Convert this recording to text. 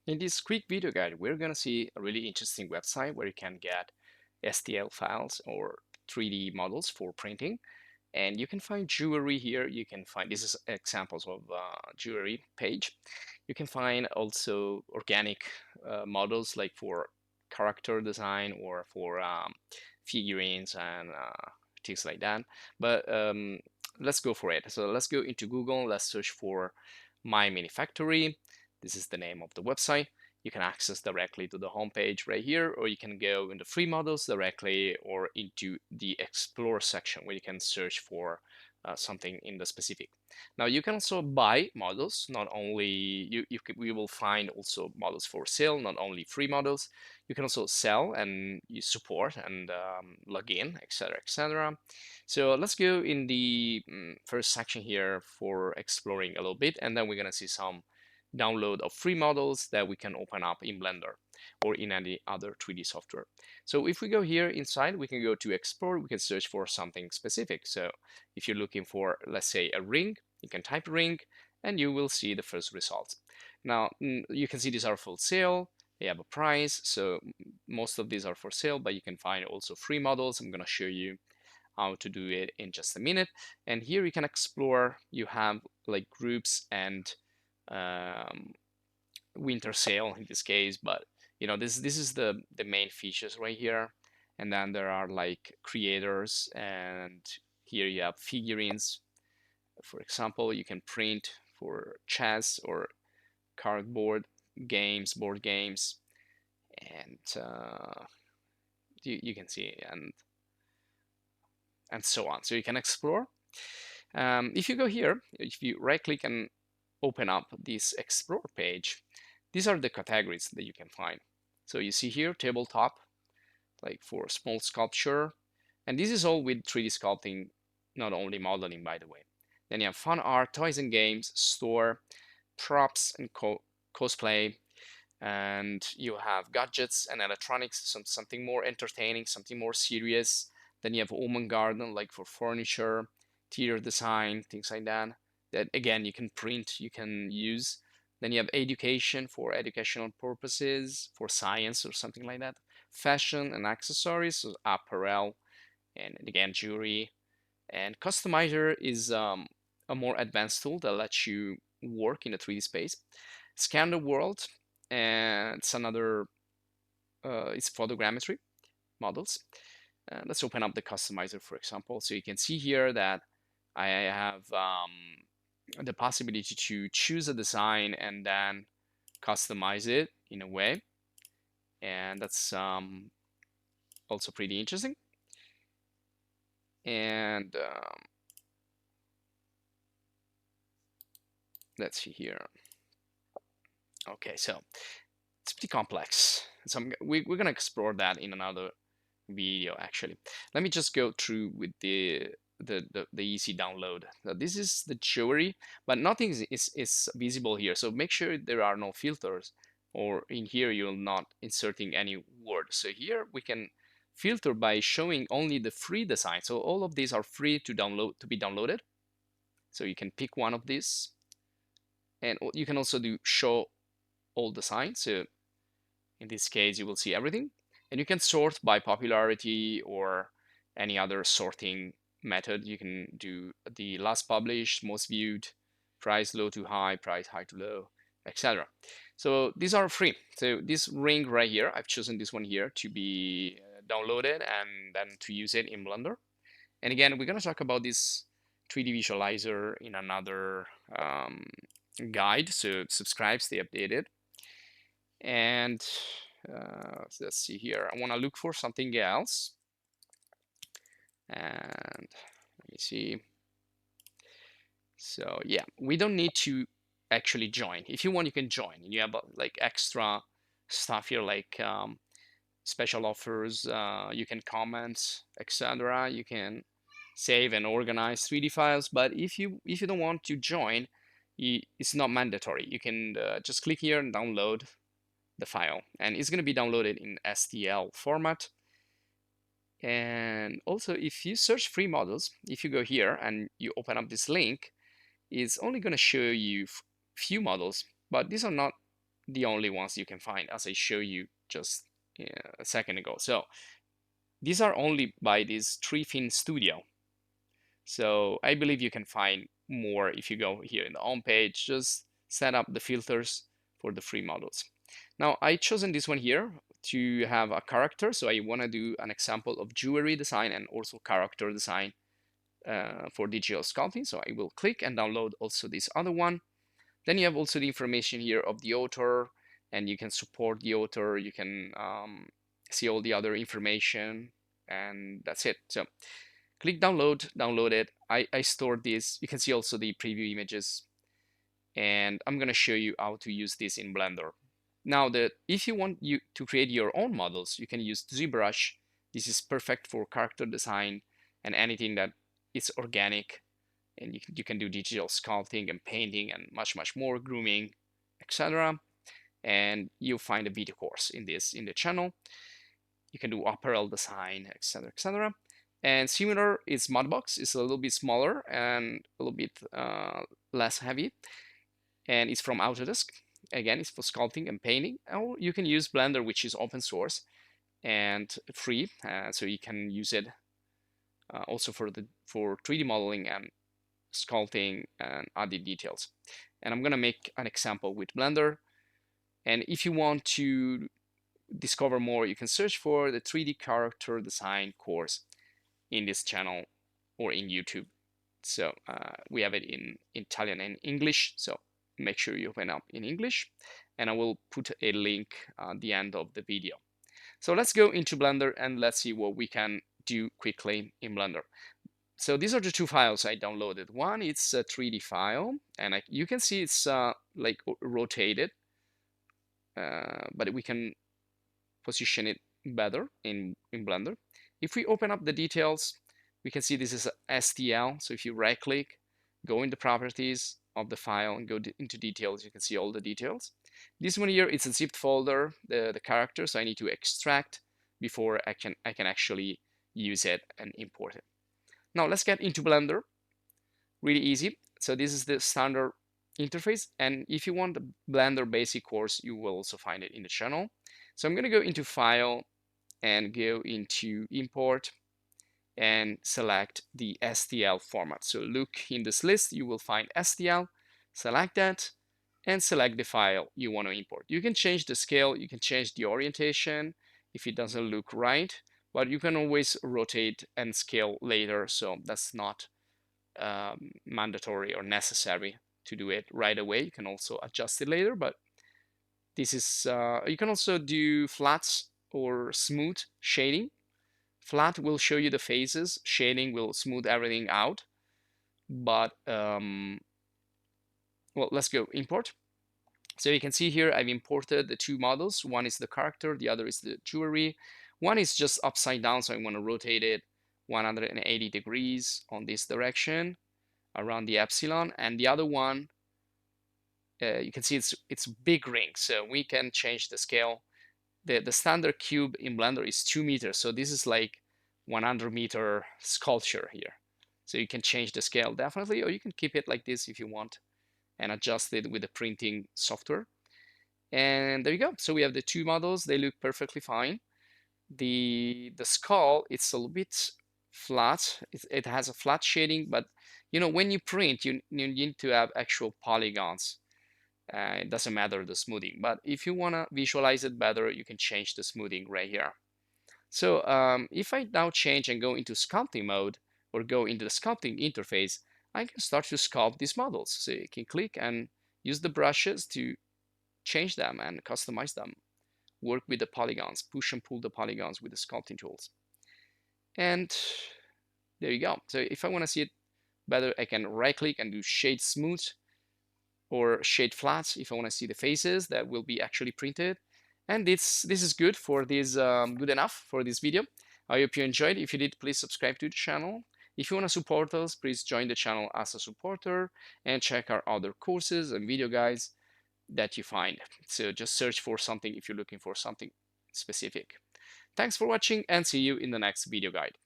In this quick video guide, we're going to see a really interesting website where you can get STL files or 3D models for printing. And you can find jewelry here. You can find, this is examples of jewelry page. You can find also organic models like for character design or for figurines and things like that. But let's go for it. So let's go into Google. Let's search for MyMiniFactory. This is the name of the website. You can access directly to the homepage right here, or you can go into free models directly or into the explore section where you can search for something in the specific. Now you can also buy models. Not only we will find also models for sale, not only free models. You can also sell and you support and log in, etc., etc. So let's go in the first section here for exploring a little bit, and then we're gonna see some download of free models that we can open up in Blender or in any other 3D software. So if we go here inside, we can go to explore, we can search for something specific. So if you're looking for, let's say, a ring, you can type ring and you will see the first results. Now, you can see these are for sale, they have a price, so most of these are for sale, but you can find also free models. I'm going to show you how to do it in just a minute. And here you can explore, you have like groups and winter sale in this case, but this is the main features right here. And then there are like creators, and here you have figurines. For example, you can print for chess or cardboard games, board games, and you can see and so on. So you can explore. If you go here, if you right click and open up this explore page, these are the categories that you can find. So you see here tabletop, like for small sculpture, and this is all with 3D sculpting, not only modeling, by the way. Then you have fun art, toys and games, store, props and cosplay, and you have gadgets and electronics, something more entertaining, something more serious. Then you have home and garden, like for furniture, interior design, things like that. That again, you can print, you can use. Then you have education for educational purposes, for science or something like that. Fashion and accessories, so apparel, and again, jewelry. And Customizer is a more advanced tool that lets you work in a 3D space. Scan the world, and it's another, it's photogrammetry models. Let's open up the customizer, for example. So you can see here that I have the possibility to choose a design and then customize it in a way. And that's also pretty interesting. And let's see here. Okay, so it's pretty complex. So we're going to explore that in another video, actually. Let me just go through with the easy download. So this is the jewelry, but nothing is visible here. So make sure there are no filters, or in here you're not inserting any word. So here we can filter by showing only the free design. So all of these are free to download, to be downloaded. So you can pick one of these, and you can also do show all designs. So in this case, you will see everything. And you can sort by popularity or any other sorting method. You can do the last published, most viewed, price low to high, price high to low, etc. So these are free. So this ring right here, I've chosen this one here to be downloaded and then to use it in Blender. And again, we're going to talk about this 3D visualizer in another guide. So subscribe, stay updated. And let's see here. I want to look for something else. And let me see. So yeah, we don't need to actually join. If you want, you can join. And you have like extra stuff here, like special offers. You can comment, etc. You can save and organize 3D files. But if you don't want to join, it's not mandatory. You can just click here and download the file, and it's going to be downloaded in STL format. And also, if you search free models, if you go here and you open up this link, it's only going to show you few models, but these are not the only ones you can find, as I showed you just a second ago. So these are only by this 3fin Studio. So I believe you can find more if you go here in the home page, just set up the filters for the free models. Now I chosen this one here to have a character. So I want to do an example of jewelry design and also character design for digital sculpting. So I will click and download also this other one. Then you have also the information here of the author, and you can support the author. You can see all the other information, and that's it. So click download, download it. I stored this. You can see also the preview images, and I'm going to show you how to use this in Blender. Now, if you want to create your own models, you can use ZBrush. This is perfect for character design and anything that is organic, and you can do digital sculpting and painting and much more, grooming, etc. And you'll find a video course in the channel. You can do apparel design, etc., etc. And similar is Mudbox. It's a little bit smaller and a little bit less heavy, and it's from Autodesk. Again, it's for sculpting and painting. Or you can use Blender, which is open source and free, so you can use it also for 3D modeling and sculpting and added details. And I'm gonna make an example with Blender. And if you want to discover more, you can search for the 3D character design course in this channel or in YouTube. So we have it in Italian and English, so make sure you open up in English, and I will put a link at the end of the video. So let's go into Blender and let's see what we can do quickly in Blender. So these are the two files I downloaded. One, it's a 3D file, and you can see it's like rotated, but we can position it better in Blender. If we open up the details, we can see this is a STL. So if you right click, go into properties of the file and go into details, you can see all the details. This one here, it's a zipped folder, the character, so I need to extract before I can actually use it and import it. Now let's get into Blender. Really easy. So this is the standard interface, and if you want the Blender basic course, you will also find it in the channel. So I'm going to go into File and go into Import and select the STL format. So look in this list, you will find STL, select that, and select the file you want to import. You can change the scale, you can change the orientation if it doesn't look right, but you can always rotate and scale later, so that's not mandatory or necessary to do it right away. You can also adjust it later, but this is, you can also do flats or smooth shading. Flat will show you the faces, shading will smooth everything out, but well, let's go import. So you can see here I've imported the two models. One is the character, the other is the jewelry. One is just upside down, so I want to rotate it 180 degrees on this direction around the epsilon, and the other one, you can see it's big ring, so we can change the scale. The standard cube in Blender is 2 meters, so this is like 100-meter sculpture here. So you can change the scale definitely, or you can keep it like this if you want and adjust it with the printing software. And there you go. So we have the two models, they look perfectly fine. The skull, it's a little bit flat, it has a flat shading, but you know, when you print, you need to have actual polygons. It doesn't matter the smoothing, but if you want to visualize it better, you can change the smoothing right here. So if I now change and go into sculpting mode or go into the sculpting interface, I can start to sculpt these models. So you can click and use the brushes to change them and customize them. Work with the polygons, push and pull the polygons with the sculpting tools. And there you go. So if I want to see it better, I can right click and do shade smooth or shade flat if I want to see the faces that will be actually printed. And this is good for this, good enough for this video. I hope you enjoyed. If you did, please subscribe to the channel. If you want to support us, please join the channel as a supporter and check our other courses and video guides that you find. So just search for something if you're looking for something specific. Thanks for watching and see you in the next video guide.